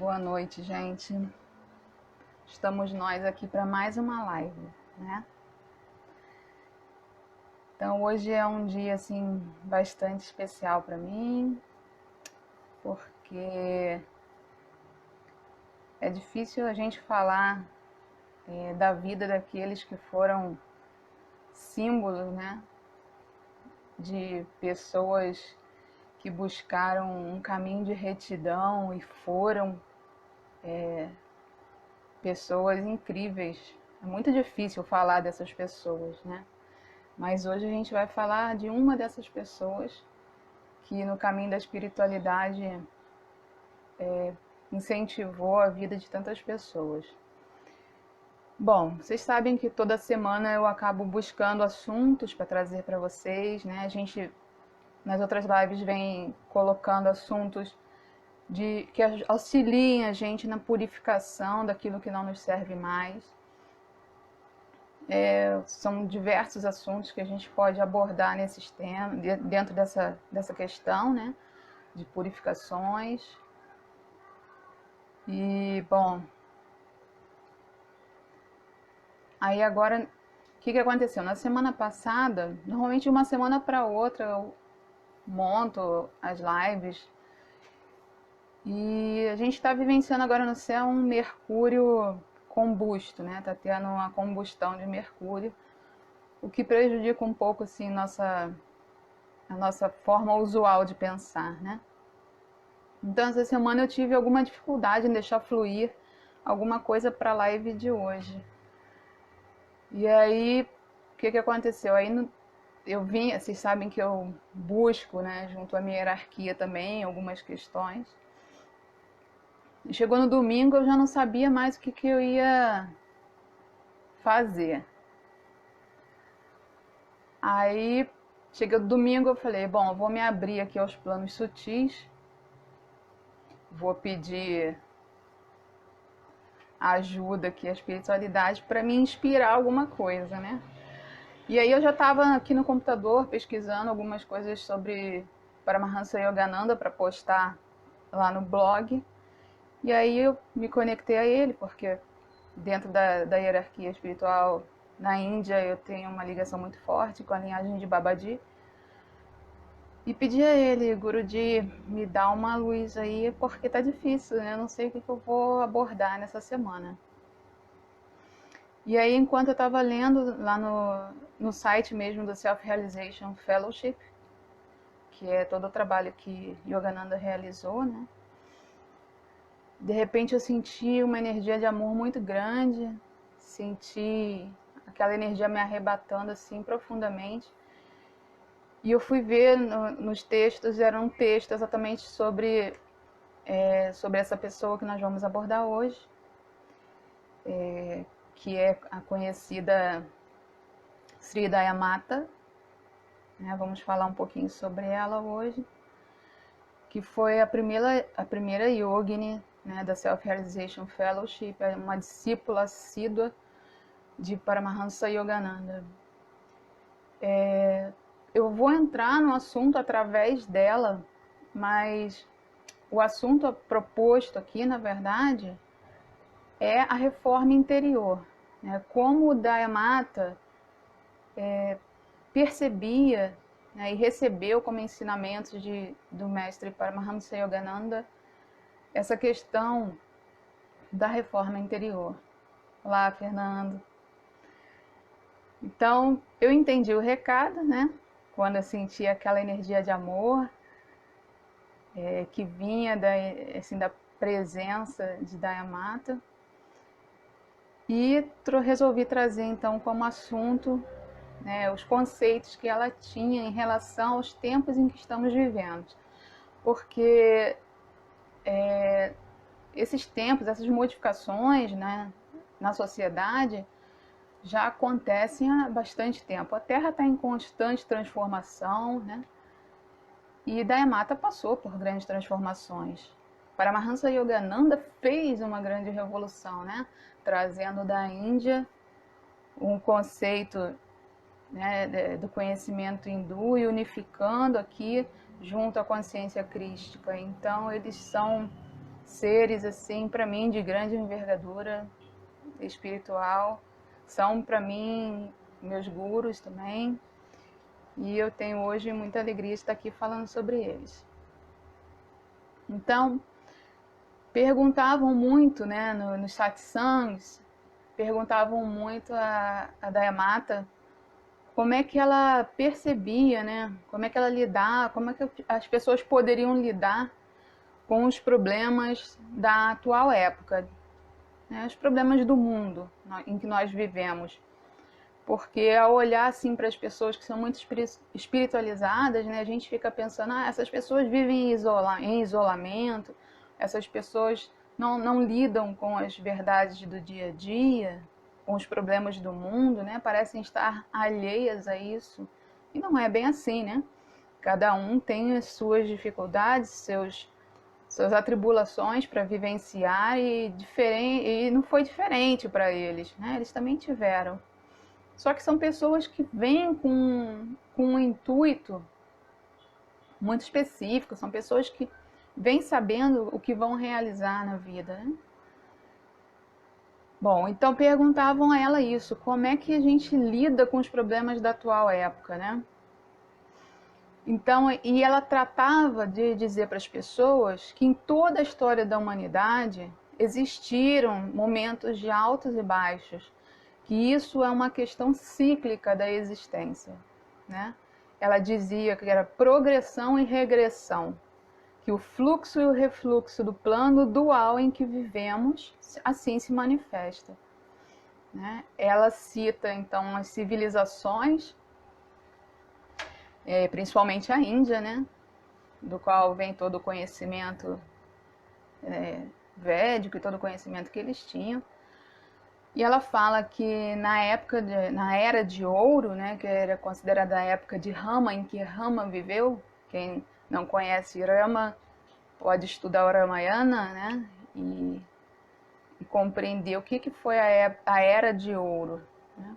Boa noite, gente. Estamos nós aqui para mais uma live, né? Então hoje é um dia assim bastante especial para mim, porque é difícil a gente falar da vida daqueles que foram símbolos, né? De pessoas que buscaram um caminho de retidão e foram pessoas incríveis. É muito difícil falar dessas pessoas, né? Mas hoje a gente vai falar de uma dessas pessoas que no caminho da espiritualidade incentivou a vida de tantas pessoas. Bom, vocês sabem que toda semana eu acabo buscando assuntos para trazer para vocês, né? A gente nas outras lives vem colocando assuntos que auxiliem a gente na purificação daquilo que não nos serve mais. São diversos assuntos que a gente pode abordar nesses temas, dentro dessa questão, né, de purificações. E, bom, aí agora, o que aconteceu? Na semana passada, normalmente de uma semana para outra, eu monto as lives e a gente está vivenciando agora no céu um Mercúrio combusto, né? Tá tendo uma combustão de Mercúrio, o que prejudica um pouco assim a nossa forma usual de pensar, né? Então essa semana eu tive alguma dificuldade em deixar fluir alguma coisa para a live de hoje. E aí, o que aconteceu? Aí eu vim, vocês sabem que eu busco, né, junto à minha hierarquia também, algumas questões. E chegou no domingo, eu já não sabia mais o que eu ia fazer. Aí, chega no domingo, eu falei, bom, eu vou me abrir aqui aos planos sutis, vou pedir ajuda aqui, a espiritualidade, para me inspirar alguma coisa, né? E aí eu já estava aqui no computador pesquisando algumas coisas sobre Paramahansa Yogananda para postar lá no blog. E aí eu me conectei a ele, porque dentro da hierarquia espiritual na Índia eu tenho uma ligação muito forte com a linhagem de Babaji. E pedi a ele, Guruji, me dá uma luz aí, porque tá difícil, né? Eu não sei o que eu vou abordar nessa semana. E aí, enquanto eu estava lendo lá no site mesmo do Self-Realization Fellowship, que é todo o trabalho que Yogananda realizou, né? De repente eu senti uma energia de amor muito grande, senti aquela energia me arrebatando assim profundamente. E eu fui ver nos textos, era um texto exatamente sobre essa pessoa que nós vamos abordar hoje, que é a conhecida Sri Dayamata, né? Vamos falar um pouquinho sobre ela hoje, que foi a primeira yogini, né, da Self-Realization Fellowship, uma discípula assídua de Paramahansa Yogananda. Eu vou entrar no assunto através dela, mas o assunto proposto aqui, na verdade, é a reforma interior, né? Como o Dayamata percebia, né, e recebeu como ensinamentos do mestre Paramahansa Yogananda essa questão da reforma interior. Olá, Fernando. Então, eu entendi o recado, né? Quando eu senti aquela energia de amor que vinha da presença de Dayamata. E resolvi trazer, então, como assunto, né, os conceitos que ela tinha em relação aos tempos em que estamos vivendo. Porque esses tempos, essas modificações, né, na sociedade já acontecem há bastante tempo. A Terra está em constante transformação, né? E Dayamata passou por grandes transformações. Paramahansa Yogananda fez uma grande revolução, né? Trazendo da Índia um conceito, né, do conhecimento hindu e unificando aqui junto à consciência crística. Então eles são seres assim para mim de grande envergadura espiritual, são para mim meus gurus também, e eu tenho hoje muita alegria de estar aqui falando sobre eles. Então, perguntavam muito, né, nos satsangs, perguntavam muito a Dayamata como é que ela percebia, né, como é que ela lidava, como é que as pessoas poderiam lidar com os problemas da atual época, né, os problemas do mundo em que nós vivemos. Porque ao olhar assim para as pessoas que são muito espiritualizadas, né, a gente fica pensando, essas pessoas vivem em isolamento, essas pessoas não lidam com as verdades do dia a dia, com os problemas do mundo, né, parecem estar alheias a isso. E não é bem assim, né? Cada um tem as suas dificuldades, suas atribulações para vivenciar e não foi diferente para eles, né? Eles também tiveram. Só que são pessoas que vêm com um intuito muito específico, são pessoas que vêm sabendo o que vão realizar na vida, né? Bom, então perguntavam a ela isso, como é que a gente lida com os problemas da atual época, né? Então, e ela tratava de dizer para as pessoas que em toda a história da humanidade existiram momentos de altos e baixos, que isso é uma questão cíclica da existência, né? Ela dizia que era progressão e regressão, que o fluxo e o refluxo do plano dual em que vivemos assim se manifesta, né? Ela cita então as civilizações, principalmente a Índia, né? Do qual vem todo o conhecimento védico e todo o conhecimento que eles tinham. E ela fala que na era de ouro, né, que era considerada a época de Rama, em que Rama viveu, quem não conhece Rama pode estudar o Ramayana, né, e compreender o que foi a era de ouro, né?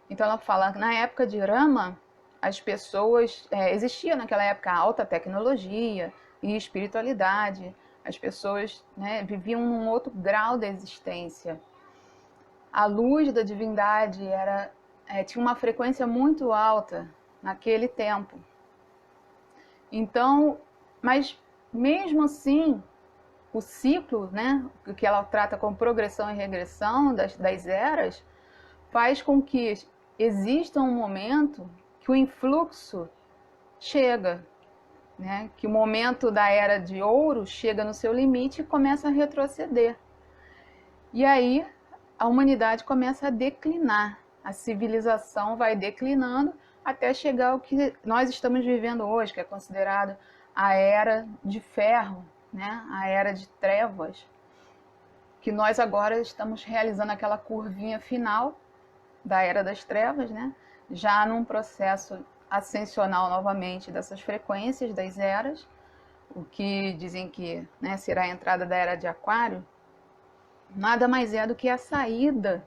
Então ela fala que na época de Rama, as pessoas, existia naquela época alta tecnologia e espiritualidade, as pessoas, né, viviam num outro grau da existência. A luz da divindade tinha uma frequência muito alta naquele tempo. Então, mas mesmo assim, o ciclo, né, que ela trata como progressão e regressão das eras, faz com que exista um momento que o influxo chega, né, que o momento da era de ouro chega no seu limite e começa a retroceder. E aí a humanidade começa a declinar, a civilização vai declinando até chegar ao que nós estamos vivendo hoje, que é considerado a era de ferro, né? A era de trevas, que nós agora estamos realizando aquela curvinha final da era das trevas, né? Já num processo ascensional novamente dessas frequências das eras, o que dizem que, né, será a entrada da era de Aquário, nada mais é do que a saída,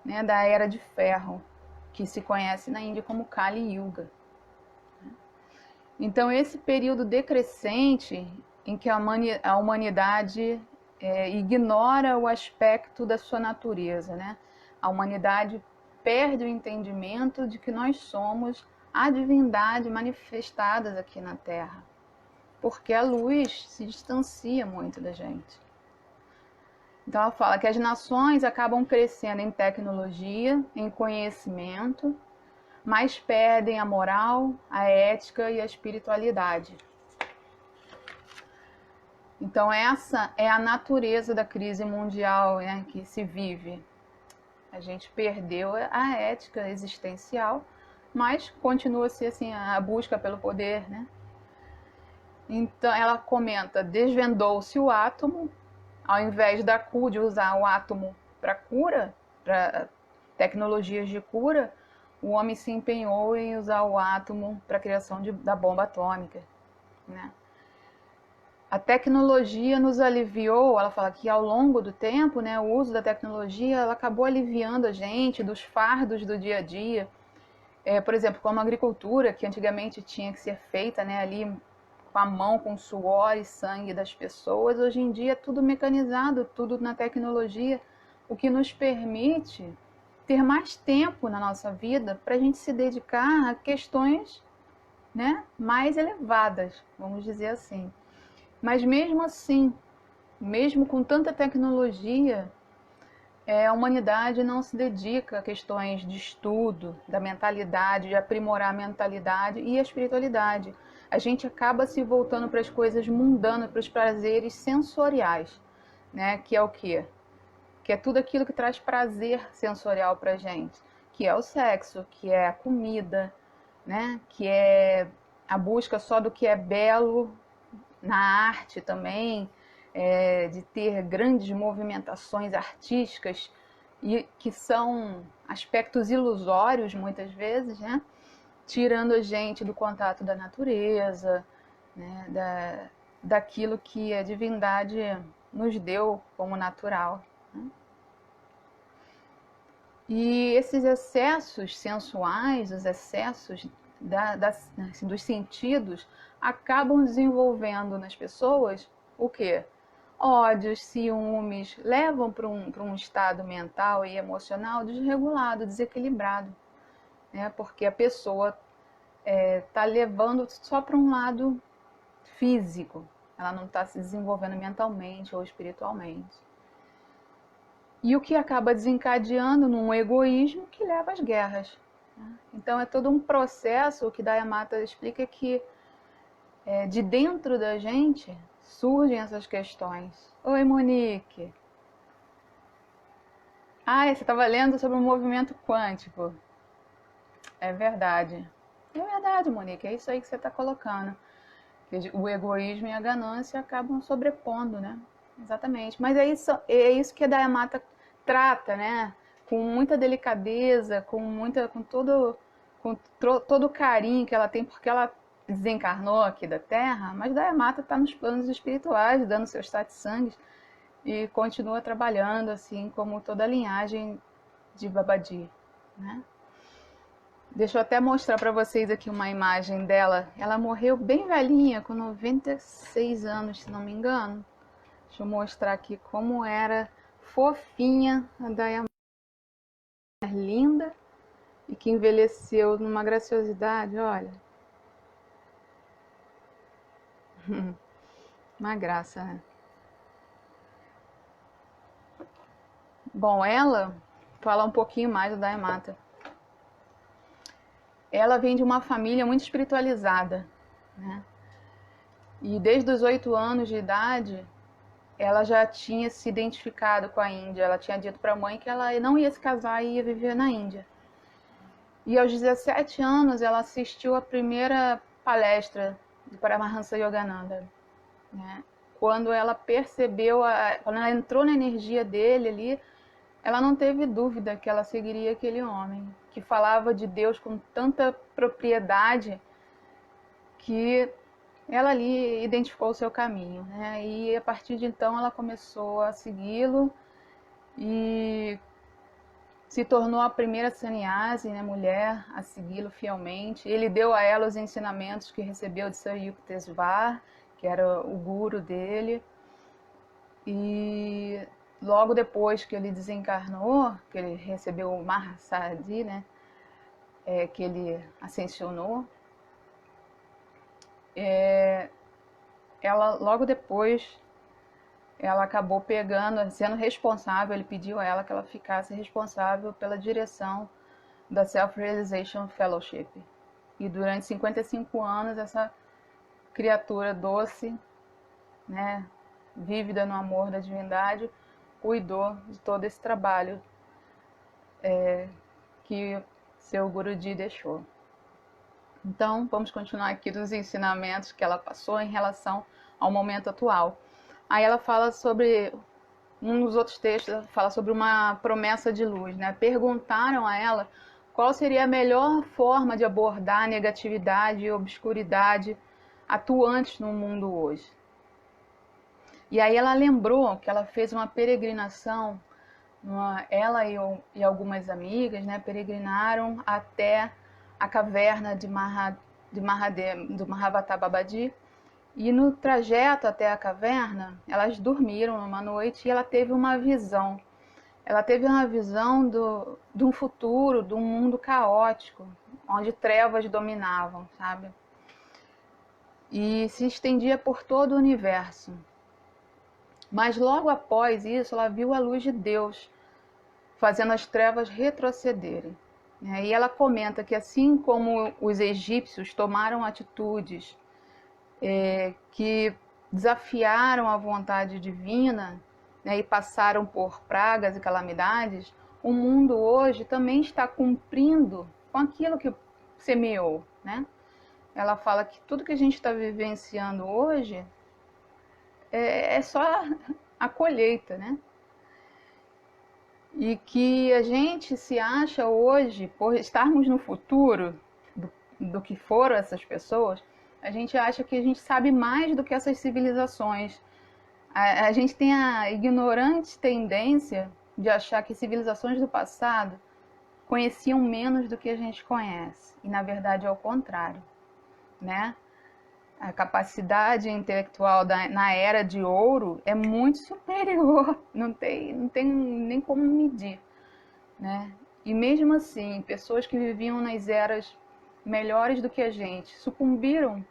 né, da era de ferro, que se conhece na Índia como Kali Yuga. Então, esse período decrescente em que a humanidade ignora o aspecto da sua natureza, né? A humanidade perde o entendimento de que nós somos a divindade manifestadas aqui na Terra, porque a luz se distancia muito da gente. Então ela fala que as nações acabam crescendo em tecnologia, em conhecimento, mas perdem a moral, a ética e a espiritualidade. Então essa é a natureza da crise mundial, né, que se vive. A gente perdeu a ética existencial, mas continua-se assim a busca pelo poder, né? Então ela comenta, desvendou-se o átomo, ao invés de usar o átomo para cura, para tecnologias de cura, o homem se empenhou em usar o átomo para a criação da bomba atômica, né? A tecnologia nos aliviou, ela fala que ao longo do tempo, né, o uso da tecnologia ela acabou aliviando a gente dos fardos do dia a dia. Por exemplo, como a agricultura, que antigamente tinha que ser feita, né, ali com a mão, com suor e sangue das pessoas. Hoje em dia é tudo mecanizado, tudo na tecnologia, o que nos permite ter mais tempo na nossa vida para a gente se dedicar a questões, né, mais elevadas, vamos dizer assim. Mas mesmo assim, mesmo com tanta tecnologia, a humanidade não se dedica a questões de estudo, da mentalidade, de aprimorar a mentalidade e a espiritualidade. A gente acaba se voltando para as coisas mundanas, para os prazeres sensoriais, né? Que é o quê? Que é tudo aquilo que traz prazer sensorial para a gente, que é o sexo, que é a comida, né? Que é a busca só do que é belo na arte também, de ter grandes movimentações artísticas e que são aspectos ilusórios muitas vezes, né? Tirando a gente do contato da natureza, né? Daquilo que a divindade nos deu como natural, né? E esses excessos sensuais, os excessos assim, dos sentidos, acabam desenvolvendo nas pessoas o quê? Ódios, ciúmes, levam para um estado mental e emocional desregulado, desequilibrado, né? Porque a pessoa está levando só para um lado físico, ela não está se desenvolvendo mentalmente ou espiritualmente. E o que acaba desencadeando num egoísmo que leva às guerras. Então é todo um processo, o que Dayamata explica que de dentro da gente surgem essas questões. Oi, Monique. Você estava lendo sobre o movimento quântico. É verdade. É verdade, Monique, é isso aí que você está colocando. O egoísmo e a ganância acabam sobrepondo, né? Exatamente. Mas é isso que a Dayamata trata, né? Com muita delicadeza, com todo o carinho que ela tem, porque ela desencarnou aqui da Terra, mas Dayamata está nos planos espirituais, dando seus satsangs e continua trabalhando assim como toda a linhagem de Babaji, né? Deixa eu até mostrar para vocês aqui uma imagem dela. Ela morreu bem velhinha, com 96 anos, se não me engano. Deixa eu mostrar aqui como era fofinha a Dayamata. Linda e que envelheceu numa graciosidade, olha. Uma graça, né? Bom, ela, falar um pouquinho mais da Dayamata. Ela vem de uma família muito espiritualizada, né? E desde os 8 anos de idade, ela já tinha se identificado com a Índia. Ela tinha dito para a mãe que ela não ia se casar e ia viver na Índia. E aos 17 anos, ela assistiu a primeira palestra de Paramahansa Yogananda, né? Quando ela percebeu, quando ela entrou na energia dele ali, ela não teve dúvida que ela seguiria aquele homem, que falava de Deus com tanta propriedade que ela ali identificou o seu caminho, né? E a partir de então ela começou a segui-lo e se tornou a primeira sannyasi, né, mulher, a segui-lo fielmente. Ele deu a ela os ensinamentos que recebeu de Sir Yukteswar, que era o guru dele. E logo depois que ele desencarnou, que ele recebeu o Mahasadi, né, que ele ascensionou, ela logo depois ela acabou pegando, sendo responsável, ele pediu a ela que ela ficasse responsável pela direção da Self-Realization Fellowship. E durante 55 anos essa criatura doce, né, vívida no amor da divindade, cuidou de todo esse trabalho que seu Guruji deixou. Então, vamos continuar aqui dos ensinamentos que ela passou em relação ao momento atual. Aí ela fala sobre, um dos outros textos, ela fala sobre uma promessa de luz, né? Perguntaram a ela qual seria a melhor forma de abordar a negatividade e obscuridade atuantes no mundo hoje. E aí ela lembrou que ela fez uma peregrinação, ela e algumas amigas, né, peregrinaram até a caverna do Mahavatar Babaji, E no trajeto até a caverna, elas dormiram numa noite e ela teve uma visão. Ela teve uma visão de um futuro, de um mundo caótico, onde trevas dominavam, sabe? E se estendia por todo o universo. Mas logo após isso, ela viu a luz de Deus, fazendo as trevas retrocederem. E ela comenta que assim como os egípcios tomaram atitudes que desafiaram a vontade divina, né, e passaram por pragas e calamidades, o mundo hoje também está cumprindo com aquilo que semeou, né? Ela fala que tudo que a gente está vivenciando hoje é só a colheita, né? E que a gente se acha hoje, por estarmos no futuro do que foram essas pessoas, a gente acha que a gente sabe mais do que essas civilizações. A gente tem a ignorante tendência de achar que civilizações do passado conheciam menos do que a gente conhece. E na verdade é o contrário, né? A capacidade intelectual na era de ouro é muito superior, não tem nem como medir, né? E mesmo assim, pessoas que viviam nas eras melhores do que a gente sucumbiram,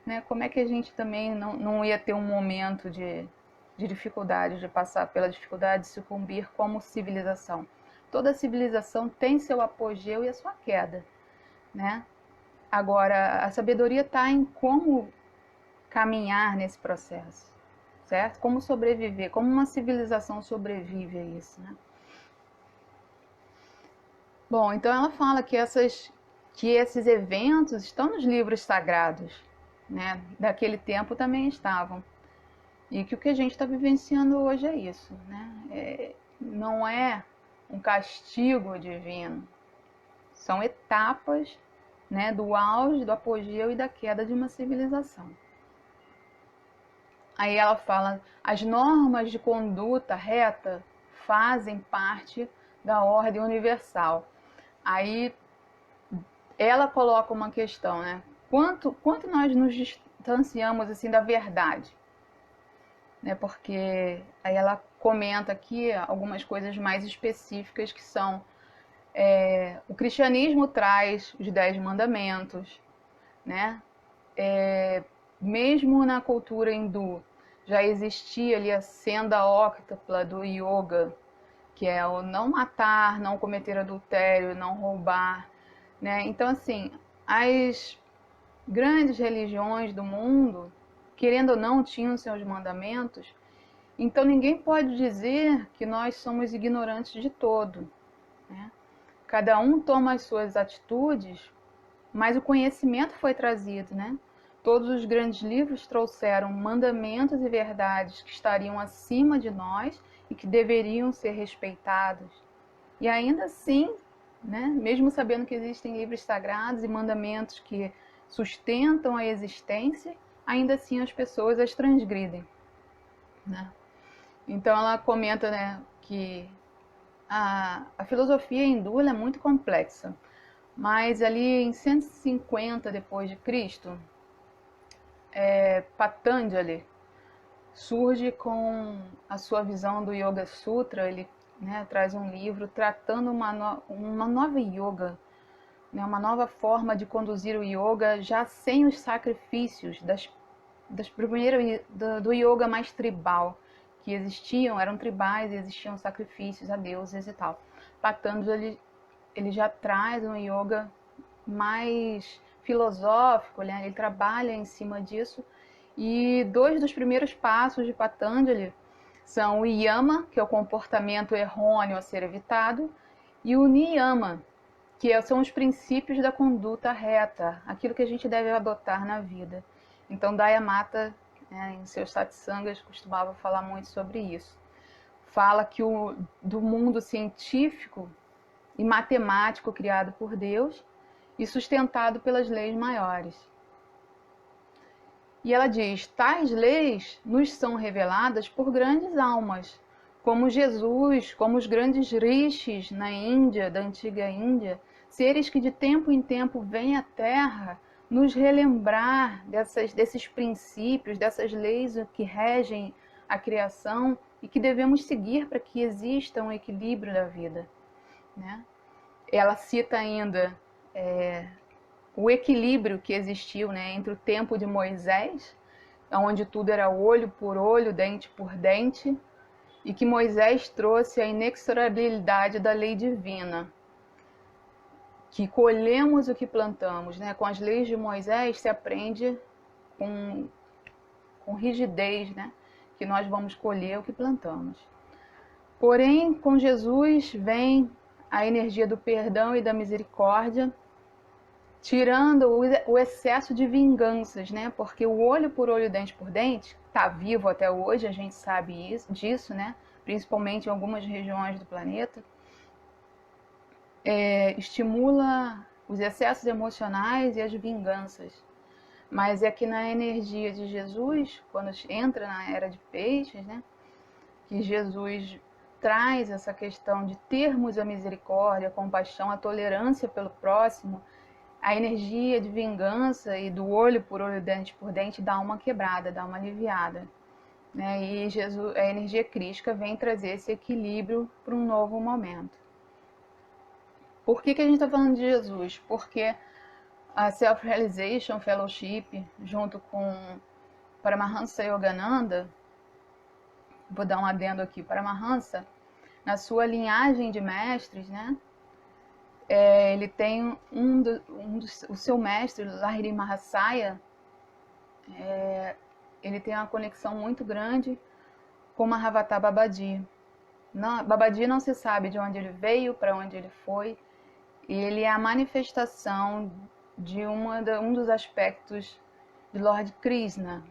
né? Como é que a gente também não ia ter um momento de dificuldade, de passar pela dificuldade, de sucumbir como civilização? Toda civilização tem seu apogeu e a sua queda, né? Agora, a sabedoria está em como caminhar nesse processo, certo? Como sobreviver, como uma civilização sobrevive a isso, né? Bom, então ela fala que esses eventos estão nos livros sagrados, né? Daquele tempo também estavam. E que o que a gente está vivenciando hoje é isso, né? Não é um castigo divino, são etapas, né, do auge, do apogeu e da queda de uma civilização. Aí ela fala, as normas de conduta reta fazem parte da ordem universal. Aí ela coloca uma questão, né? Quanto nós nos distanciamos assim da verdade? Né? Porque aí ela comenta aqui algumas coisas mais específicas que são o cristianismo traz os 10 mandamentos, né? Mesmo na cultura hindu já existia ali a senda óctupla do yoga, que é o não matar, não cometer adultério, não roubar, né? Então assim, as grandes religiões do mundo, querendo ou não, tinham seus mandamentos. Então ninguém pode dizer que nós somos ignorantes de todo, né? Cada um toma as suas atitudes, mas o conhecimento foi trazido, né? Todos os grandes livros trouxeram mandamentos e verdades que estariam acima de nós e que deveriam ser respeitados. E ainda assim, né, mesmo sabendo que existem livros sagrados e mandamentos que sustentam a existência, ainda assim as pessoas as transgridem, né? Então ela comenta, né, que a filosofia hindu é muito complexa, mas ali em 150 depois de Cristo, Patanjali surge com a sua visão do Yoga Sutra. Ele, né, traz um livro tratando uma nova yoga, né, uma nova forma de conduzir o yoga já sem os sacrifícios das primeiras do yoga mais tribal que existiam, eram tribais e existiam sacrifícios a deuses e tal. Patanjali ele já traz um yoga mais filosófico, né? Ele trabalha em cima disso. E 2 dos primeiros passos de Patanjali são o yama, que é o comportamento errôneo a ser evitado, e o niyama, que são os princípios da conduta reta, aquilo que a gente deve adotar na vida. Então Dayamata, né, em seus satsangas, costumava falar muito sobre isso. Fala que do mundo científico e matemático criado por Deus e sustentado pelas leis maiores. E ela diz, tais leis nos são reveladas por grandes almas, como Jesus, como os grandes rishis na Índia, da antiga Índia, seres que de tempo em tempo vêm à Terra nos relembrar desses princípios, dessas leis que regem a criação e que devemos seguir para que exista um equilíbrio da vida, né? Ela cita ainda o equilíbrio que existiu, né, entre o tempo de Moisés, onde tudo era olho por olho, dente por dente, e que Moisés trouxe a inexorabilidade da lei divina, que colhemos o que plantamos, né? Com as leis de Moisés se aprende com rigidez, né? Que nós vamos colher o que plantamos. Porém, com Jesus vem a energia do perdão e da misericórdia, tirando o excesso de vinganças, né? Porque o olho por olho, dente por dente, está vivo até hoje, a gente sabe disso, né? Principalmente em algumas regiões do planeta. Estimula os excessos emocionais e as vinganças. Mas é que na energia de Jesus, quando entra na era de peixes, né, que Jesus traz essa questão de termos a misericórdia, a compaixão, a tolerância pelo próximo, a energia de vingança e do olho por olho, dente por dente dá uma quebrada, dá uma aliviada, né? E Jesus, a energia crística vem trazer esse equilíbrio para um novo momento. Por que a gente está falando de Jesus? Porque a Self-Realization Fellowship, junto com Paramahansa Yogananda, vou dar um adendo aqui, Paramahansa, na sua linhagem de mestres, né? Ele tem o seu mestre, Lahiri Mahasaya, ele tem uma conexão muito grande com Mahavatar Babaji. Babaji não se sabe de onde ele veio, para onde ele foi, e ele é a manifestação de um dos aspectos de Lord Krishna.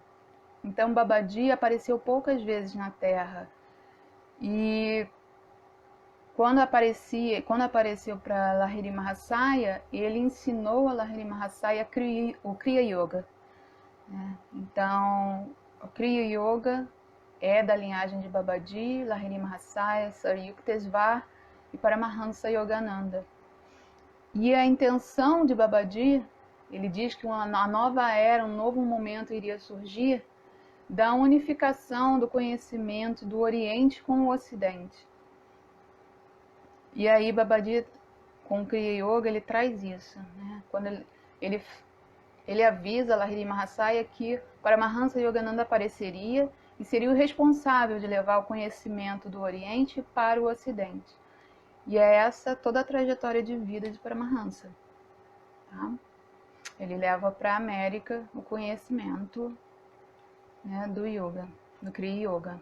Então Babaji apareceu poucas vezes na Terra, e quando apareceu para Lahiri Mahasaya, ele ensinou a Lahiri Mahasaya o Kriya Yoga, né? Então o Kriya Yoga é da linhagem de Babaji, Lahiri Mahasaya, Sir Yukteswar e Paramahansa Yogananda. E a intenção de Babaji, ele diz que uma nova era, um novo momento iria surgir da unificação do conhecimento do Oriente com o Ocidente. E aí Babaji, com o Kriya Yoga, ele traz isso, né? Quando ele avisa Lahiri Mahasaya que Paramahansa Yogananda apareceria e seria o responsável de levar o conhecimento do Oriente para o Ocidente. E é essa toda a trajetória de vida de Paramahansa. Tá? Ele leva para a América o conhecimento, né, do Yoga, do Kriya Yoga.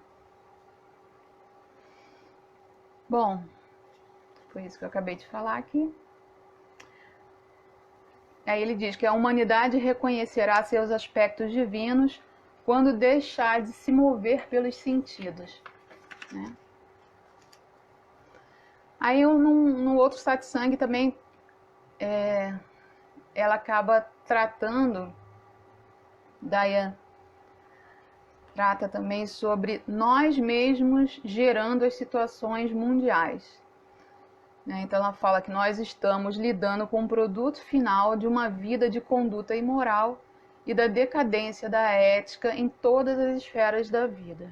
Bom, foi isso que eu acabei de falar aqui. Aí ele diz que a humanidade reconhecerá seus aspectos divinos quando deixar de se mover pelos sentidos, né? Aí no outro satsang também ela acaba tratando, Dayan trata também sobre nós mesmos gerando as situações mundiais. Então ela fala que nós estamos lidando com o produto final de uma vida de conduta imoral e da decadência da ética em todas as esferas da vida.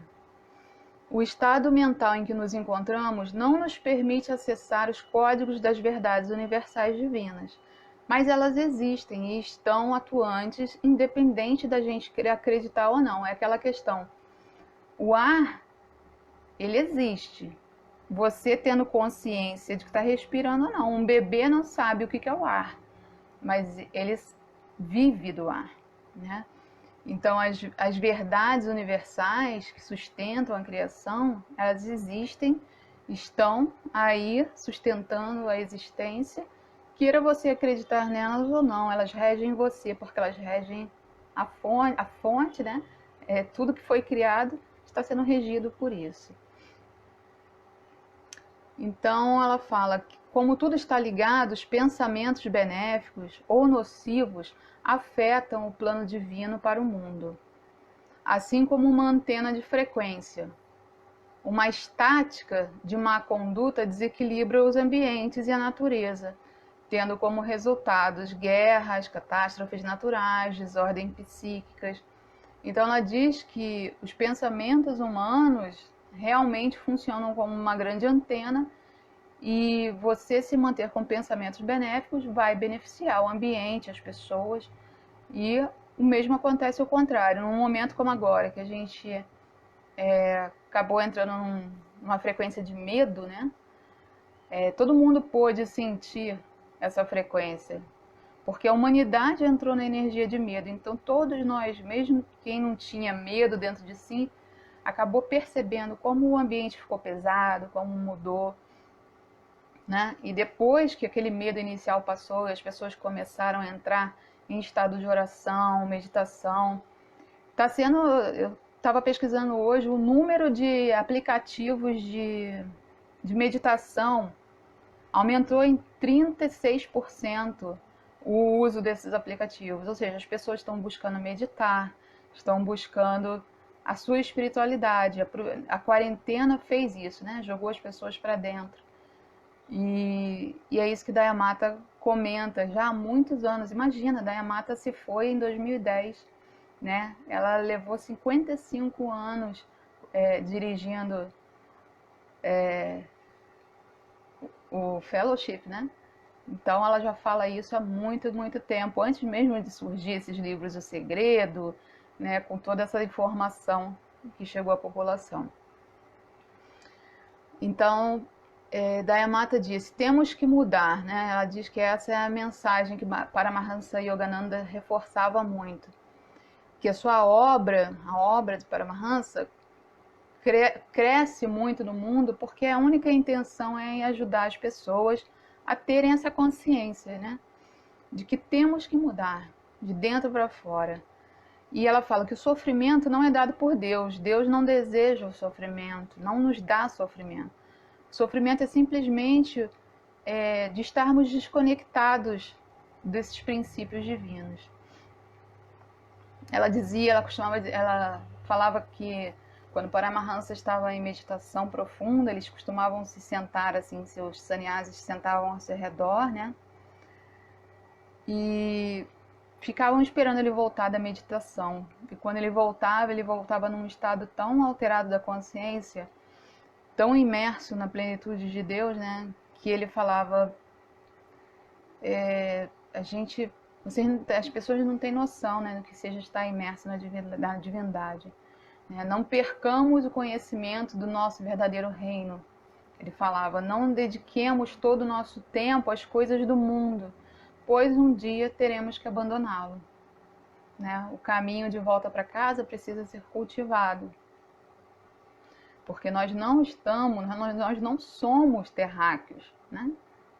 O estado mental em que nos encontramos não nos permite acessar os códigos das verdades universais divinas, mas elas existem e estão atuantes independente da gente querer acreditar ou não. É aquela questão, o ar, ele existe. Você tendo consciência de que está respirando ou não. Um bebê não sabe o que é o ar, mas ele vive do ar, né? Então, as verdades universais que sustentam a criação, elas existem, estão aí sustentando a existência. Queira você acreditar nelas ou não, elas regem você, porque elas regem a fonte, né? Tudo que foi criado está sendo regido por isso. Então, ela fala que, como tudo está ligado, os pensamentos benéficos ou nocivos afetam o plano divino para o mundo, assim como uma antena de frequência. Uma estática de má conduta desequilibra os ambientes e a natureza, tendo como resultados guerras, catástrofes naturais, desordens psíquicas. Então ela diz que os pensamentos humanos realmente funcionam como uma grande antena e você se manter com pensamentos benéficos vai beneficiar o ambiente, as pessoas. E o mesmo acontece ao contrário. Num momento como agora, que a gente acabou entrando numa frequência de medo, né? Todo mundo pôde sentir essa frequência, porque a humanidade entrou na energia de medo. Então todos nós, mesmo quem não tinha medo dentro de si, acabou percebendo como o ambiente ficou pesado, como mudou, né? E depois que aquele medo inicial passou, as pessoas começaram a entrar em estado de oração, meditação. Eu estava pesquisando hoje o número de aplicativos de meditação aumentou em 36% o uso desses aplicativos. Ou seja, as pessoas estão buscando meditar, estão buscando a sua espiritualidade. A quarentena fez isso, né? Jogou as pessoas para dentro. E é isso que Dayamata comenta já há muitos anos. Imagina, Dayamata se foi em 2010, né? Ela levou 55 anos dirigindo o fellowship, né? Então ela já fala isso há muito, muito tempo, antes mesmo de surgir esses livros O Segredo, né? Com toda essa informação que chegou à população. Então, Dayamata disse, temos que mudar, né? Ela diz que essa é a mensagem que Paramahansa Yogananda reforçava muito, que a sua obra, a obra de Paramahansa, cresce muito no mundo porque a única intenção é em ajudar as pessoas a terem essa consciência, né? De que temos que mudar, de dentro para fora. E ela fala que o sofrimento não é dado por Deus. Deus não deseja o sofrimento, não nos dá sofrimento. O sofrimento é simplesmente de estarmos desconectados desses princípios divinos. Ela falava que quando Paramahansa estava em meditação profunda, eles costumavam se sentar assim, seus sannyasis sentavam ao seu redor, né? E ficavam esperando ele voltar da meditação. E quando ele voltava num estado tão alterado da consciência, tão imerso na plenitude de Deus, né? Que ele falava, as pessoas não têm noção, né, do que seja estar imerso na divindade. Não percamos o conhecimento do nosso verdadeiro reino. Ele falava, não dediquemos todo o nosso tempo às coisas do mundo, pois um dia teremos que abandoná-lo. Né? O caminho de volta para casa precisa ser cultivado. Porque nós não somos terráqueos, né?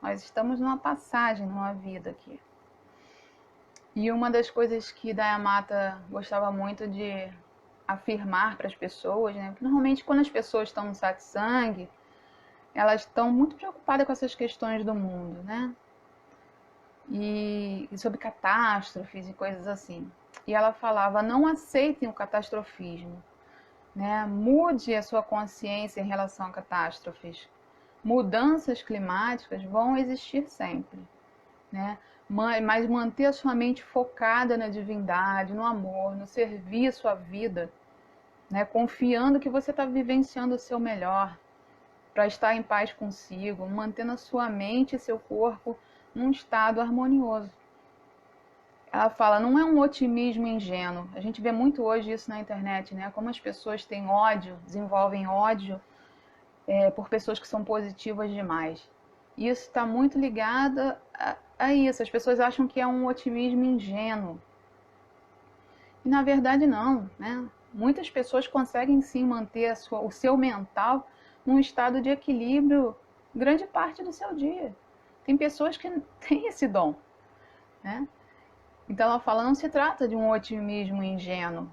Nós estamos numa passagem, numa vida aqui. E uma das coisas que Dayamata gostava muito de afirmar para as pessoas, né? Porque normalmente quando as pessoas estão no satsang, elas estão muito preocupadas com essas questões do mundo, né? E sobre catástrofes e coisas assim. E ela falava, não aceitem o catastrofismo, né? Mude a sua consciência em relação a catástrofes. Mudanças climáticas vão existir sempre, né? Mas manter a sua mente focada na divindade, no amor, no serviço à vida, né? Confiando que você está vivenciando o seu melhor para estar em paz consigo, mantendo a sua mente e seu corpo num estado harmonioso. Ela fala, não é um otimismo ingênuo. A gente vê muito hoje isso na internet, né? Como as pessoas têm ódio, desenvolvem ódio por pessoas que são positivas demais. Isso está muito ligado a isso. As pessoas acham que é um otimismo ingênuo. E na verdade não, né? Muitas pessoas conseguem sim manter o seu mental num estado de equilíbrio grande parte do seu dia. Tem pessoas que têm esse dom, né? Então ela fala, não se trata de um otimismo ingênuo,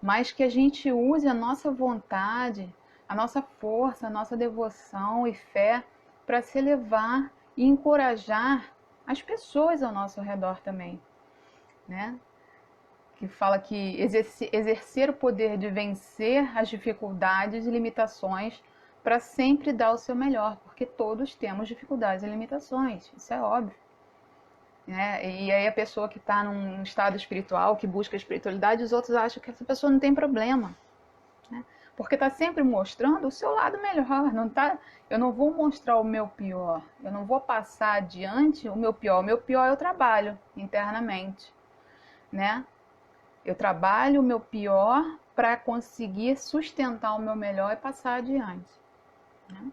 mas que a gente use a nossa vontade, a nossa força, a nossa devoção e fé para se elevar e encorajar as pessoas ao nosso redor também, né? Que fala que exercer o poder de vencer as dificuldades e limitações para sempre dar o seu melhor, porque todos temos dificuldades e limitações, isso é óbvio. né? E aí a pessoa que está num estado espiritual, que busca a espiritualidade, os outros acham que essa pessoa não tem problema, né? Porque está sempre mostrando o seu lado melhor, não tá? Eu não vou mostrar o meu pior, eu não vou passar adiante o meu pior. O meu pior eu trabalho internamente, né? Eu trabalho o meu pior para conseguir sustentar o meu melhor e passar adiante, né?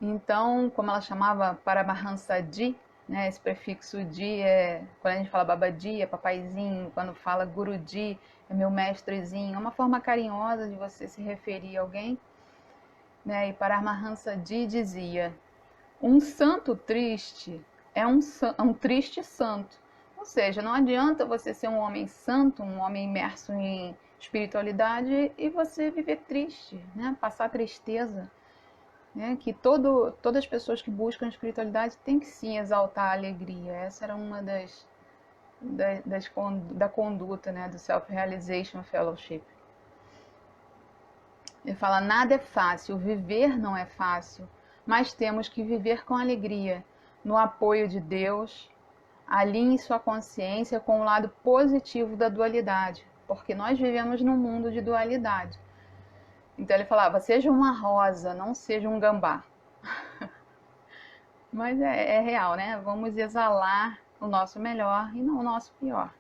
Então, como ela chamava Paramahansa Ji, né? Esse prefixo Ji é, quando a gente fala Babaji, é papaizinho, quando fala Guruji, é meu mestrezinho, é uma forma carinhosa de você se referir a alguém, né? E Paramahansa Ji dizia: um santo triste é um triste santo. Ou seja, não adianta você ser um homem santo, um homem imerso em espiritualidade e você viver triste, né? Passar tristeza. Né? Que todas as pessoas que buscam espiritualidade têm que sim exaltar a alegria. Essa era uma da conduta, né? Do Self-Realization Fellowship. Ele fala: nada é fácil, viver não é fácil, mas temos que viver com alegria, no apoio de Deus. Alinhe sua consciência com o lado positivo da dualidade, porque nós vivemos num mundo de dualidade. Então ele falava: seja uma rosa, não seja um gambá. Mas é real, né? Vamos exalar o nosso melhor e não o nosso pior.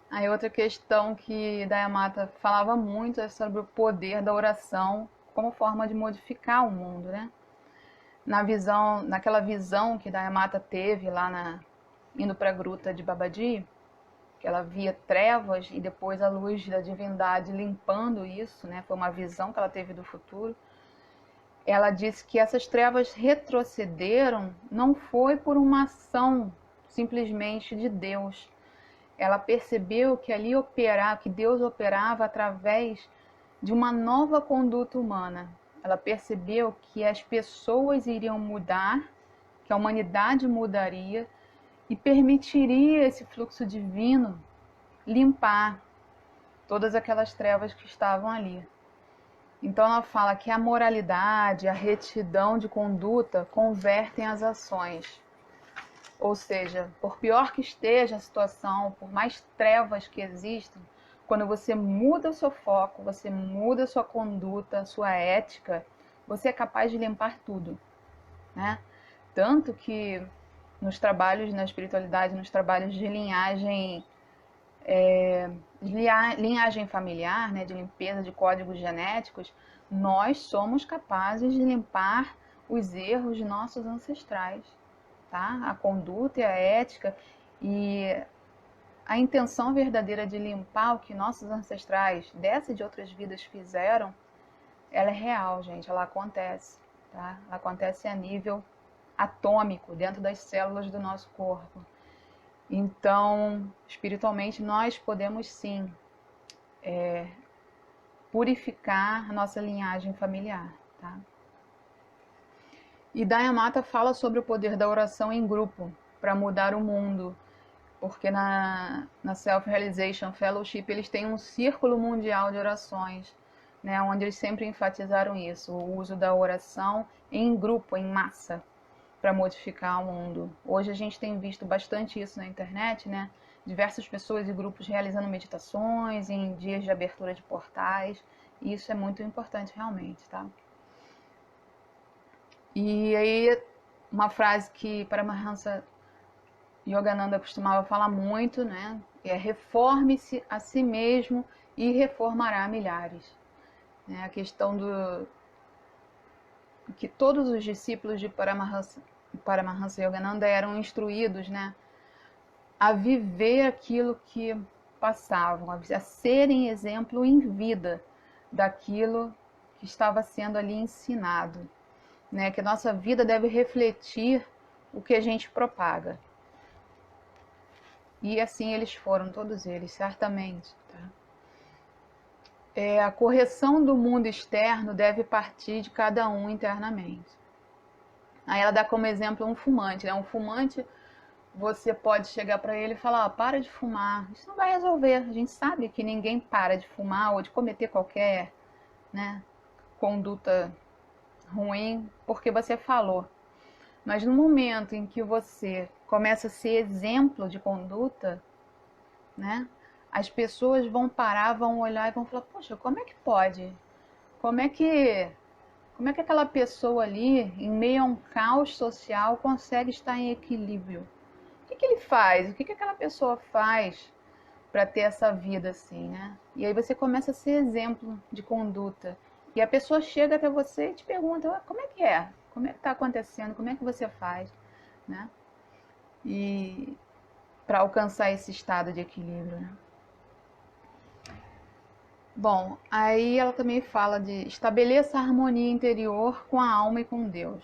Aí outra questão que Dayamata falava muito é sobre o poder da oração como forma de modificar o mundo, né? Naquela visão que Dayamata teve lá indo para a gruta de Babaji, que ela via trevas e depois a luz da divindade limpando isso, né? Foi uma visão que ela teve do futuro. Ela disse que essas trevas retrocederam não foi por uma ação simplesmente de Deus. Ela percebeu que ali que Deus operava através de uma nova conduta humana. Ela percebeu que as pessoas iriam mudar, que a humanidade mudaria e permitiria esse fluxo divino limpar todas aquelas trevas que estavam ali. Então ela fala que a moralidade, a retidão de conduta convertem as ações. Ou seja, por pior que esteja a situação, por mais trevas que existam, quando você muda o seu foco, você muda a sua conduta, a sua ética, você é capaz de limpar tudo, né? Tanto que nos trabalhos na espiritualidade, nos trabalhos de linhagem familiar, né, de limpeza de códigos genéticos, nós somos capazes de limpar os erros de nossos ancestrais, tá? A conduta e a ética e a intenção verdadeira de limpar o que nossos ancestrais dessa e de outras vidas fizeram, ela é real, gente, ela acontece, tá? Ela acontece a nível atômico, dentro das células do nosso corpo. Então, espiritualmente, nós podemos sim purificar a nossa linhagem familiar, tá? E Dayamata fala sobre o poder da oração em grupo para mudar o mundo, porque na Self-Realization Fellowship eles têm um círculo mundial de orações, né, onde eles sempre enfatizaram isso, o uso da oração em grupo, em massa, para modificar o mundo. Hoje a gente tem visto bastante isso na internet, né? Diversas pessoas e grupos realizando meditações em dias de abertura de portais, e isso é muito importante realmente, tá? E aí, uma frase que Paramahansa Yogananda costumava falar muito, né? É: reforme-se a si mesmo e reformará milhares. A questão do que todos os discípulos de Paramahansa Yogananda eram instruídos, né, a viver aquilo que passavam, a serem exemplo em vida daquilo que estava sendo ali ensinado, né, que a nossa vida deve refletir o que a gente propaga. E assim eles foram, todos eles, certamente. Tá? A correção do mundo externo deve partir de cada um internamente. Aí ela dá como exemplo um fumante, né? Um fumante, você pode chegar para ele e falar: para de fumar. Isso não vai resolver. A gente sabe que ninguém para de fumar ou de cometer qualquer, né, conduta ruim porque você falou. Mas no momento em que você começa a ser exemplo de conduta, né? As pessoas vão parar, vão olhar e vão falar: poxa, como é que pode? Como é que, como é que aquela pessoa ali, em meio a um caos social, consegue estar em equilíbrio? O que ele faz? O que aquela pessoa faz para ter essa vida assim, né? E aí você começa a ser exemplo de conduta. E a pessoa chega até você e te pergunta: como é que é? Como é que está acontecendo? Como é que você faz? Né? E para alcançar esse estado de equilíbrio, né? Bom, aí ela também fala de estabeleça a harmonia interior com a alma e com Deus.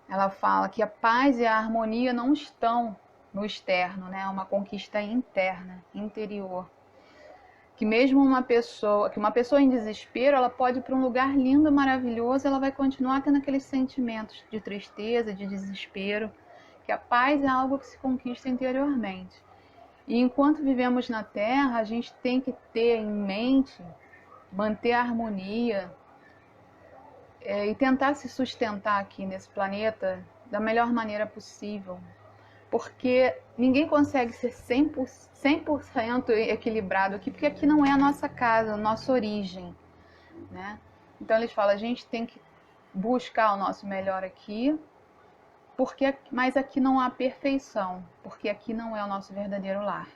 Ela fala que a paz e a harmonia não estão no externo, né? É uma conquista interna, interior. Que mesmo uma pessoa em desespero, ela pode ir para um lugar lindo, maravilhoso, ela vai continuar tendo aqueles sentimentos de tristeza, de desespero, que a paz é algo que se conquista interiormente. E enquanto vivemos na Terra, a gente tem que ter em mente, manter a harmonia e tentar se sustentar aqui nesse planeta da melhor maneira possível. Porque ninguém consegue ser 100% equilibrado aqui, porque aqui não é a nossa casa, a nossa origem, né? Então eles falam, a gente tem que buscar o nosso melhor aqui, mas aqui não há perfeição, porque aqui não é o nosso verdadeiro lar.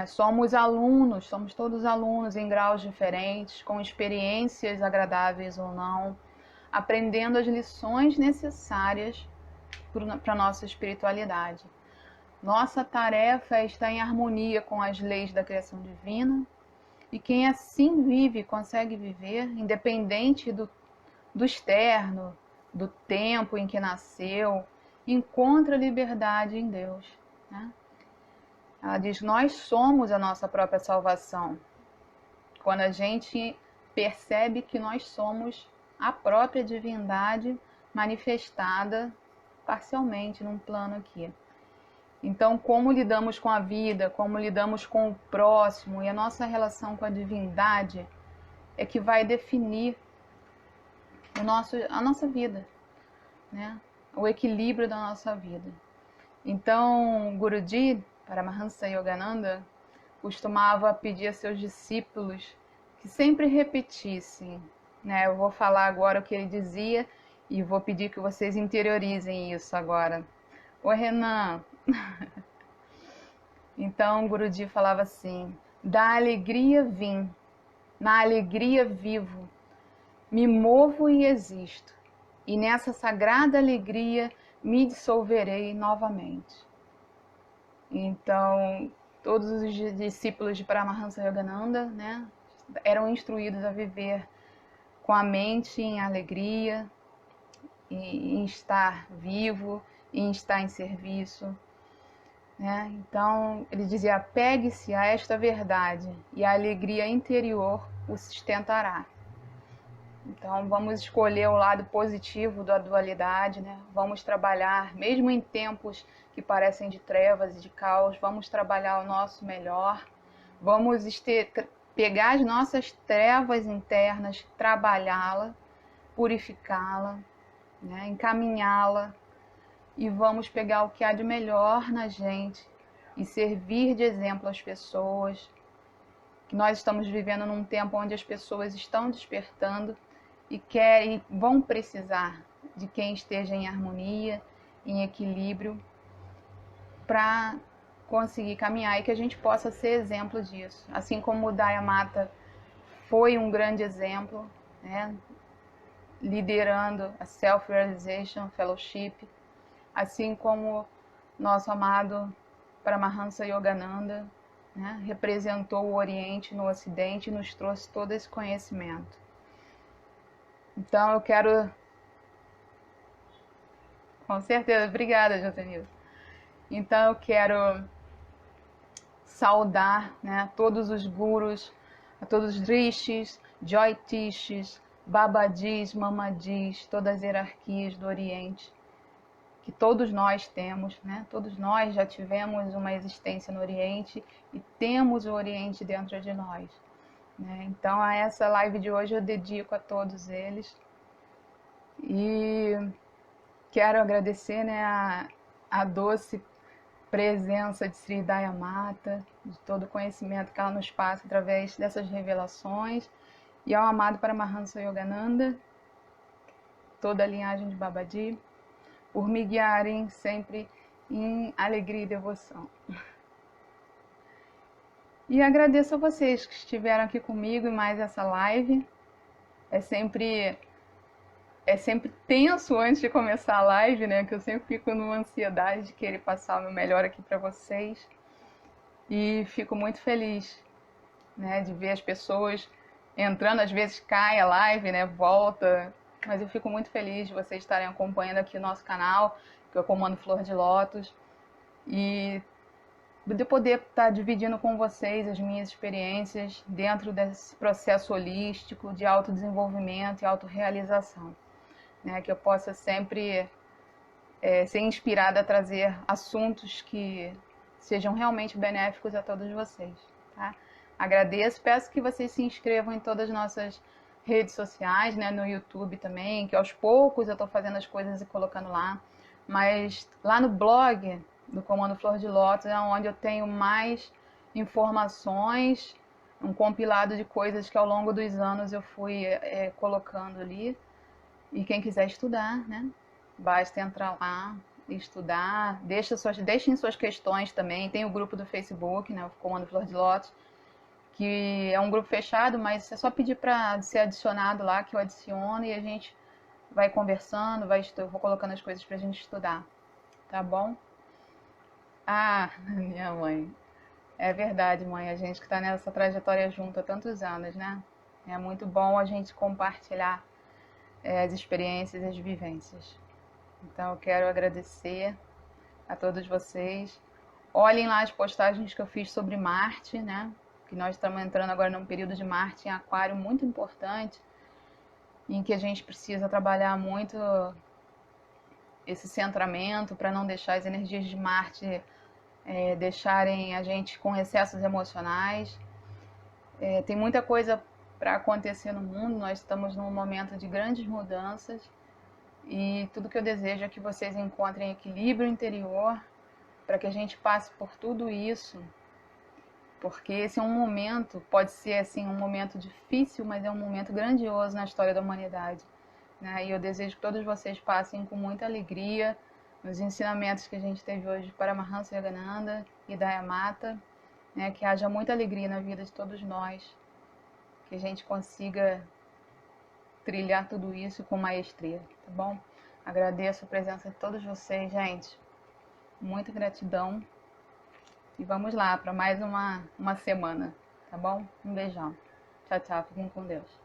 Somos alunos, somos todos alunos em graus diferentes, com experiências agradáveis ou não, aprendendo as lições necessárias para a nossa espiritualidade. Nossa tarefa é estar em harmonia com as leis da criação divina, e quem assim vive, consegue viver, independente do externo, do tempo em que nasceu, encontra liberdade em Deus, né? Ela diz, nós somos a nossa própria salvação. Quando a gente percebe que nós somos a própria divindade manifestada parcialmente num plano aqui. Então, como lidamos com a vida, como lidamos com o próximo e a nossa relação com a divindade é que vai definir a nossa vida, né? O equilíbrio da nossa vida. Então, Guruji, Paramahansa Yogananda, costumava pedir a seus discípulos que sempre repetissem, né? Eu vou falar agora o que ele dizia e vou pedir que vocês interiorizem isso agora. Oi, Renan. Então, Guruji falava assim, da alegria vim, na alegria vivo, me movo e existo, e nessa sagrada alegria me dissolverei novamente. Então, todos os discípulos de Paramahansa Yogananda, né, eram instruídos a viver com a mente em alegria, em estar vivo, em estar em serviço, né? Então, ele dizia, apegue-se a esta verdade e a alegria interior o sustentará. Então, vamos escolher o lado positivo da dualidade, né? Vamos trabalhar, mesmo em tempos que parecem de trevas e de caos, vamos trabalhar o nosso melhor, vamos pegar as nossas trevas internas, trabalhá-la, purificá-la, né? Encaminhá-la, e vamos pegar o que há de melhor na gente e servir de exemplo às pessoas. Que nós estamos vivendo num tempo onde as pessoas estão despertando e vão precisar de quem esteja em harmonia, em equilíbrio, para conseguir caminhar e que a gente possa ser exemplo disso. Assim como o Daya Mata foi um grande exemplo, né, liderando a Self-Realization Fellowship, assim como nosso amado Paramahansa Yogananda, né, representou o Oriente no Ocidente e nos trouxe todo esse conhecimento. Então eu quero... Com certeza, obrigada, Josenilson. Então eu quero saudar, né, todos os gurus, a todos os rishis, joytishis, babadis, mamadis, todas as hierarquias do Oriente, que todos nós temos, né? Todos nós já tivemos uma existência no Oriente e temos o Oriente dentro de nós, né? Então a essa live de hoje eu dedico a todos eles e quero agradecer, né, a doce presença de Sri Daya Mata, de todo o conhecimento que ela nos passa através dessas revelações, e ao amado Paramahansa Yogananda, toda a linhagem de Babaji, por me guiarem sempre em alegria e devoção. E agradeço a vocês que estiveram aqui comigo em mais essa live. É sempre tenso antes de começar a live, né? Que eu sempre fico numa ansiedade de querer passar o meu melhor aqui para vocês. E fico muito feliz, né? De ver as pessoas entrando, às vezes cai a live, né? Volta. Mas eu fico muito feliz de vocês estarem acompanhando aqui o nosso canal, que eu comando Flor de Lótus. E de poder estar dividindo com vocês as minhas experiências dentro desse processo holístico de autodesenvolvimento e autorrealização. Né, que eu possa sempre ser inspirada a trazer assuntos que sejam realmente benéficos a todos vocês. Tá? Agradeço, peço que vocês se inscrevam em todas as nossas redes sociais, né, no YouTube também, que aos poucos eu estou fazendo as coisas e colocando lá, mas lá no blog do Comando Flor de Lótus é onde eu tenho mais informações, um compilado de coisas que ao longo dos anos eu fui colocando ali. E quem quiser estudar, né? Basta entrar lá e estudar. Deixem suas questões também. Tem o grupo do Facebook, né? O Comando Flor de Lótus, que é um grupo fechado, mas é só pedir para ser adicionado lá, que eu adiciono, e a gente vai conversando, eu vou colocando as coisas para a gente estudar. Tá bom? Ah, minha mãe. É verdade, mãe. A gente que está nessa trajetória junto há tantos anos, né? É muito bom a gente compartilhar as experiências e as vivências. Então eu quero agradecer a todos vocês. Olhem lá as postagens que eu fiz sobre Marte, né? Que nós estamos entrando agora num período de Marte em Aquário muito importante, em que a gente precisa trabalhar muito esse centramento para não deixar as energias de Marte deixarem a gente com excessos emocionais. Tem muita coisa para acontecer no mundo, nós estamos num momento de grandes mudanças e tudo que eu desejo é que vocês encontrem equilíbrio interior para que a gente passe por tudo isso, porque esse é um momento, pode ser assim um momento difícil, mas é um momento grandioso na história da humanidade, né? E eu desejo que todos vocês passem com muita alegria nos ensinamentos que a gente teve hoje para Paramahansa Yogananda e Daya Mata, né? Que haja muita alegria na vida de todos nós, que a gente consiga trilhar tudo isso com maestria, tá bom? Agradeço a presença de todos vocês, gente. Muita gratidão. E vamos lá para mais uma semana, tá bom? Um beijão. Tchau, tchau. Fiquem com Deus.